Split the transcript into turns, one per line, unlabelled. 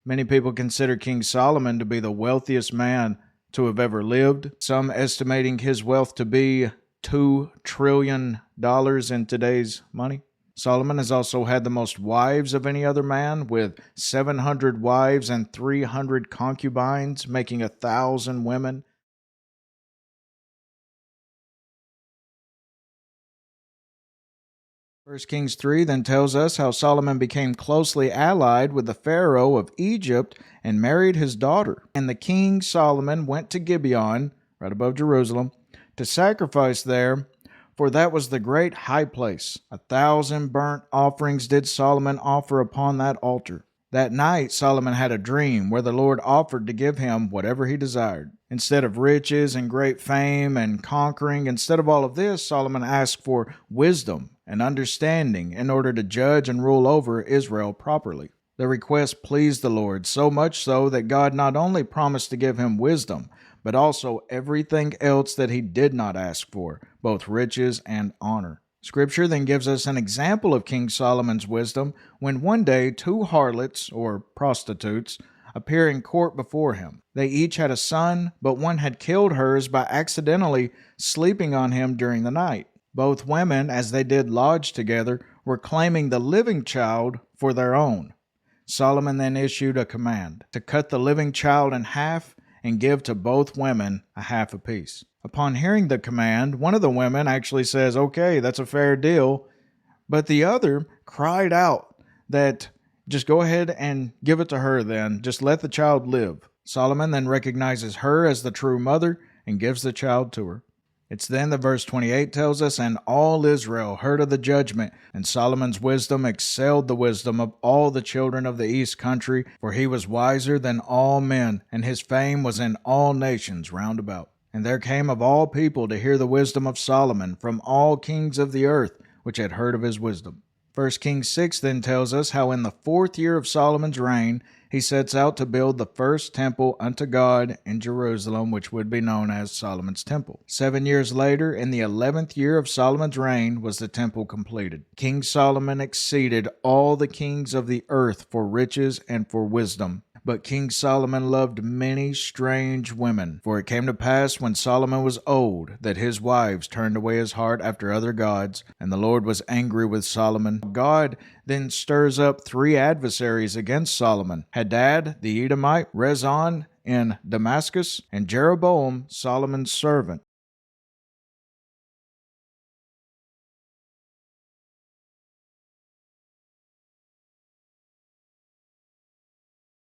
Many people consider King Solomon to be the wealthiest man to have ever lived, some estimating his wealth to be $2 trillion in today's money. Solomon has also had the most wives of any other man, with 700 wives and 300 concubines, making 1,000 women. First Kings 3 then tells us how Solomon became closely allied with the Pharaoh of Egypt and married his daughter. And the king Solomon went to Gibeon, right above Jerusalem, to sacrifice there, for that was the great high place. 1,000 burnt offerings did Solomon offer upon that altar. That night Solomon had a dream where the Lord offered to give him whatever he desired. Instead of riches and great fame and conquering, instead of all of this, Solomon asked for wisdom and understanding in order to judge and rule over Israel properly. The request pleased the Lord, so much so that God not only promised to give him wisdom, but also everything else that he did not ask for, both riches and honor. Scripture then gives us an example of King Solomon's wisdom when one day 2 harlots, or prostitutes, appear in court before him. They each had a son, but one had killed hers by accidentally sleeping on him during the night. Both women, as they did lodge together, were claiming the living child for their own. Solomon then issued a command to cut the living child in half and give to both women a half apiece. Upon hearing the command, one of the women actually says, "Okay, that's a fair deal," but the other cried out that just go ahead and give it to her then, just let the child live. Solomon then recognizes her as the true mother and gives the child to her. It's then that verse 28 tells us, "And all Israel heard of the judgment, and Solomon's wisdom excelled the wisdom of all the children of the east country, for he was wiser than all men, and his fame was in all nations round about. And there came of all people to hear the wisdom of Solomon from all kings of the earth, which had heard of his wisdom." 1 Kings 6 then tells us how in the 4th year of Solomon's reign, he sets out to build the first temple unto God in Jerusalem, which would be known as Solomon's Temple. 7 years later, in the 11th year of Solomon's reign, was the temple completed. King Solomon exceeded all the kings of the earth for riches and for wisdom. But King Solomon loved many strange women. For it came to pass when Solomon was old that his wives turned away his heart after other gods, and the Lord was angry with Solomon. God then stirs up 3 adversaries against Solomon: Hadad the Edomite, Rezon in Damascus, and Jeroboam, Solomon's servant.